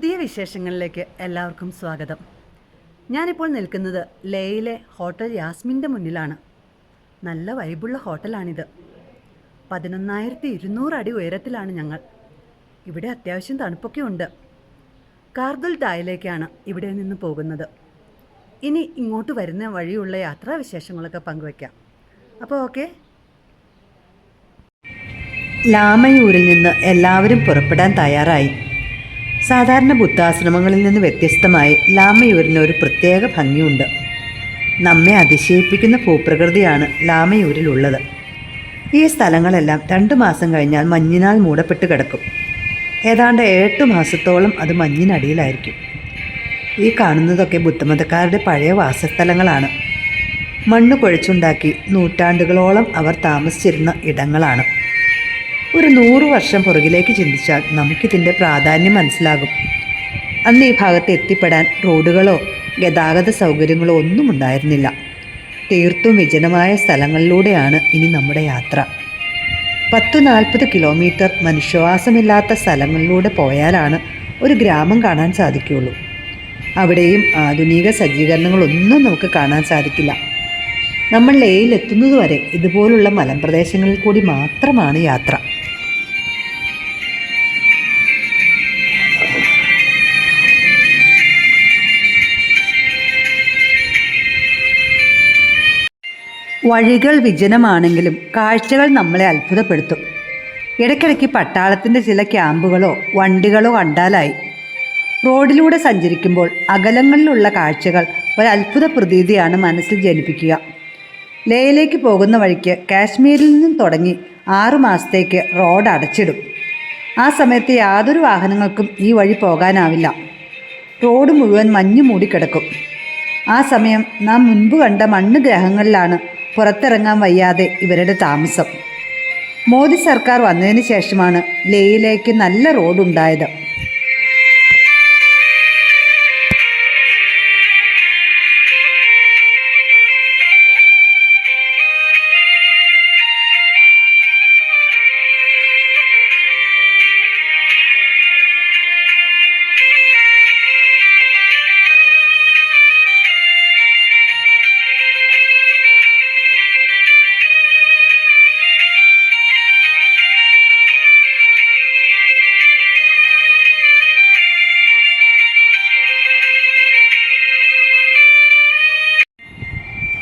പുതിയ വിശേഷങ്ങളിലേക്ക് എല്ലാവർക്കും സ്വാഗതം. ഞാനിപ്പോൾ നിൽക്കുന്നത് ലേയിലെ ഹോട്ടൽ യാസ്മിൻ്റെ മുന്നിലാണ്. നല്ല വൈബുള്ള ഹോട്ടലാണിത്. 11,200 അടി ഉയരത്തിലാണ് ഞങ്ങൾ. ഇവിടെ അത്യാവശ്യം തണുപ്പൊക്കെ ഉണ്ട്. കാർഗിൽ ഡായിലേക്കാണ് ഇവിടെ നിന്ന് പോകുന്നത്. ഇനി ഇങ്ങോട്ട് വരുന്ന വഴിയുള്ള യാത്രാവിശേഷങ്ങളൊക്കെ പങ്കുവയ്ക്കാം. അപ്പോൾ ഓക്കെ. ലാമയൂരിൽ നിന്ന് എല്ലാവരും പുറപ്പെടാൻ തയ്യാറായി. സാധാരണ ബുദ്ധാശ്രമങ്ങളിൽ നിന്ന് വ്യത്യസ്തമായി ലാമയൂരിന് ഒരു പ്രത്യേക ഭംഗിയുണ്ട്. നമ്മെ അതിശയിപ്പിക്കുന്ന ഭൂപ്രകൃതിയാണ് ലാമയൂരിലുള്ളത്. ഈ സ്ഥലങ്ങളെല്ലാം 2 മാസം കഴിഞ്ഞാൽ മഞ്ഞിനാൽ മൂടപ്പെട്ട് കിടക്കും. ഏതാണ്ട് 8 മാസത്തോളം അത് മഞ്ഞിനടിയിലായിരിക്കും. ഈ കാണുന്നതൊക്കെ ബുദ്ധമതക്കാരുടെ പഴയ വാസസ്ഥലങ്ങളാണ്. മണ്ണ് കുഴച്ചുണ്ടാക്കി നൂറ്റാണ്ടുകളോളം അവർ താമസിച്ചിരുന്ന ഇടങ്ങളാണ്. ഒരു 100 വർഷം പുറകിലേക്ക് ചിന്തിച്ചാൽ നമുക്കിതിൻ്റെ പ്രാധാന്യം മനസ്സിലാകും. അന്ന് ഈ ഭാഗത്ത് എത്തിപ്പെടാൻ റോഡുകളോ ഗതാഗത സൗകര്യങ്ങളോ ഒന്നും ഉണ്ടായിരുന്നില്ല. തീർത്തും വിജനമായ സ്ഥലങ്ങളിലൂടെയാണ് ഇനി നമ്മുടെ യാത്ര. 10-40 കിലോമീറ്റർ മനുഷ്യവാസമില്ലാത്ത സ്ഥലങ്ങളിലൂടെ പോയാലാണ് ഒരു ഗ്രാമം കാണാൻ സാധിക്കുകയുള്ളൂ. അവിടെയും ആധുനിക സജ്ജീകരണങ്ങളൊന്നും നമുക്ക് കാണാൻ സാധിക്കില്ല. നമ്മൾ ലേയിൽ എത്തുന്നതുവരെ ഇതുപോലുള്ള മലമ്പ്രദേശങ്ങളിൽ കൂടി മാത്രമാണ് യാത്ര. വഴികൾ വിജനമാണെങ്കിലും കാഴ്ചകൾ നമ്മളെ അത്ഭുതപ്പെടുത്തും. ഇടയ്ക്കിടയ്ക്ക് പട്ടാളത്തിൻ്റെ ചില ക്യാമ്പുകളോ വണ്ടികളോ കണ്ടാലായി. റോഡിലൂടെ സഞ്ചരിക്കുമ്പോൾ അകലങ്ങളിലുള്ള കാഴ്ചകൾ ഒരത്ഭുത പ്രതീതിയാണ് മനസ്സിൽ ജനിപ്പിക്കുക. ലേയിലേക്ക് പോകുന്ന വഴിക്ക് കാശ്മീരിൽ നിന്നും തുടങ്ങി 6 മാസത്തേക്ക് റോഡ് അടച്ചിടും. ആ സമയത്ത് യാതൊരു വാഹനങ്ങൾക്കും ഈ വഴി പോകാനാവില്ല. റോഡ് മുഴുവൻ മഞ്ഞു മൂടിക്കിടക്കും. ആ സമയം നാം മുൻപ് കണ്ട മണ്ണ് ഗ്രഹങ്ങളിലാണ് പുറത്തിറങ്ങാൻ വയ്യാതെ ഇവരുടെ താമസം. മോദി സർക്കാർ വന്നതിന് ശേഷമാണ് ലേയിലേക്ക് നല്ല റോഡുണ്ടായത്.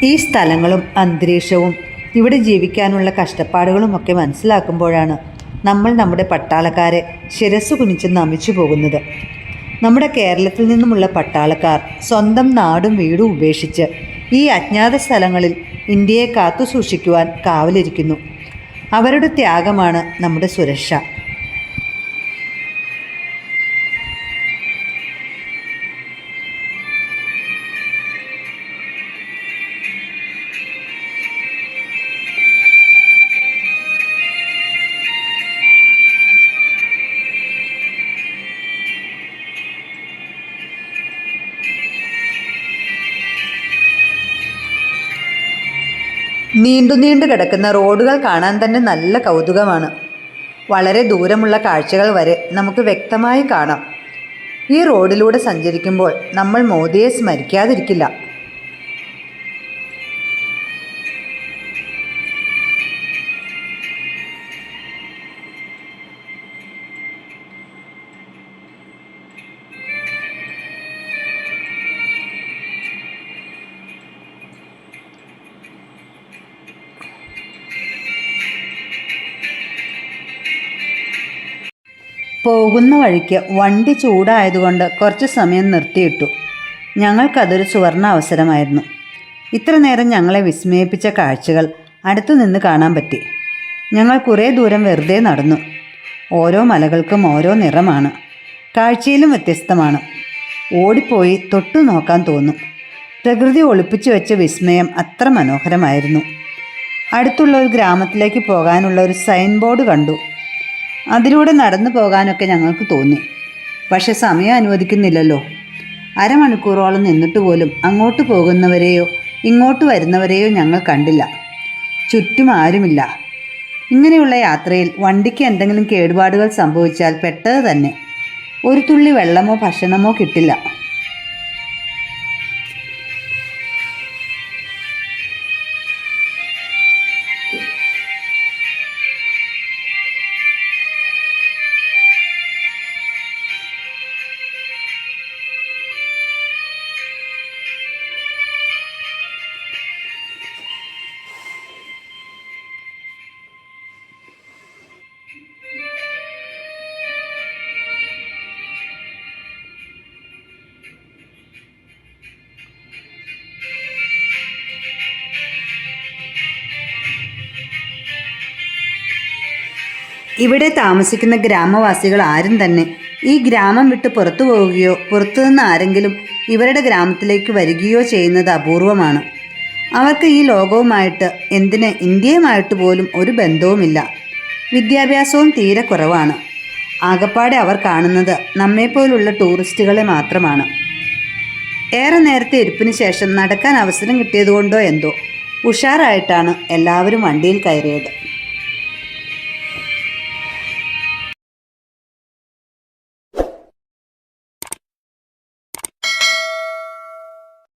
ഈ സ്ഥലങ്ങളും അന്തരീക്ഷവും ഇവിടെ ജീവിക്കാനുള്ള കഷ്ടപ്പാടുകളുമൊക്കെ മനസ്സിലാക്കുമ്പോഴാണ് നമ്മൾ നമ്മുടെ പട്ടാളക്കാരെ ശിരസ്സു കുനിച്ച് നമിച്ചു പോകുന്നത്. നമ്മുടെ കേരളത്തിൽ നിന്നുമുള്ള പട്ടാളക്കാർ സ്വന്തം നാടും വീടും ഉപേക്ഷിച്ച് ഈ അജ്ഞാത സ്ഥലങ്ങളിൽ ഇന്ത്യയെ കാത്തു സൂക്ഷിക്കുവാൻ കാവലിരിക്കുന്നു. അവരുടെ ത്യാഗമാണ് നമ്മുടെ സുരക്ഷ. നീണ്ടു കിടക്കുന്ന റോഡുകൾ കാണാൻ തന്നെ നല്ല കൗതുകമാണ്. വളരെ ദൂരമുള്ള കാഴ്ചകൾ വരെ നമുക്ക് വ്യക്തമായി കാണാം. ഈ റോഡിലൂടെ സഞ്ചരിക്കുമ്പോൾ നമ്മൾ മോദിയെ സ്മരിക്കാതിരിക്കില്ല. പോകുന്ന വഴിക്ക് വണ്ടി ചൂടായതുകൊണ്ട് കുറച്ച് സമയം നിർത്തിയിട്ടു. ഞങ്ങൾക്കതൊരു സുവർണ അവസരമായിരുന്നു. ഇത്ര നേരം ഞങ്ങളെ വിസ്മയിപ്പിച്ച കാഴ്ചകൾ അടുത്തു നിന്ന് കാണാൻ പറ്റി. ഞങ്ങൾ കുറേ ദൂരം വെറുതെ നടന്നു. ഓരോ മലകൾക്കും ഓരോ നിറമാണ്, കാഴ്ചയിലും വ്യത്യസ്തമാണ്. ഓടിപ്പോയി തൊട്ടു നോക്കാൻ തോന്നും. പ്രകൃതി ഒളിപ്പിച്ചു വെച്ച വിസ്മയം അത്ര മനോഹരമായിരുന്നു. അടുത്തുള്ള ഒരു ഗ്രാമത്തിലേക്ക് പോകാനുള്ള ഒരു സൈൻ ബോർഡ് കണ്ടു. അതിലൂടെ നടന്നു പോകാനൊക്കെ ഞങ്ങൾക്ക് തോന്നി. പക്ഷെ സമയം അനുവദിക്കുന്നില്ലല്ലോ. അരമണിക്കൂറോളം നിന്നിട്ട് പോലും അങ്ങോട്ട് പോകുന്നവരെയോ ഇങ്ങോട്ട് വരുന്നവരെയോ ഞങ്ങൾ കണ്ടില്ല. ചുറ്റും ആരുമില്ല. ഇങ്ങനെയുള്ള യാത്രയിൽ വണ്ടിക്ക് എന്തെങ്കിലും കേടുപാടുകൾ സംഭവിച്ചാൽ പെട്ടത് തന്നെ. ഒരു തുള്ളി വെള്ളമോ ഭക്ഷണമോ കിട്ടില്ല. ഇവിടെ താമസിക്കുന്ന ഗ്രാമവാസികൾ ആരും തന്നെ ഈ ഗ്രാമം വിട്ട് പുറത്തു പോവുകയോ പുറത്തുനിന്ന് ആരെങ്കിലും ഇവരുടെ ഗ്രാമത്തിലേക്ക് വരികയോ ചെയ്യുന്നത് അപൂർവമാണ്. അവർക്ക് ഈ ലോകവുമായിട്ട്, എന്തിന് ഇന്ത്യയുമായിട്ട് പോലും ഒരു ബന്ധവുമില്ല. വിദ്യാഭ്യാസവും തീരെ കുറവാണ്. ആകപ്പാടെ അവർ കാണുന്നത് നമ്മെപ്പോലുള്ള ടൂറിസ്റ്റുകളെ മാത്രമാണ്. ഏറെ നേരത്തെ ഇരിപ്പിന് ശേഷം നടക്കാൻ അവസരം കിട്ടിയതുകൊണ്ടോ എന്തോ ഉഷാറായിട്ടാണ് എല്ലാവരും വണ്ടിയിൽ കയറിയത്.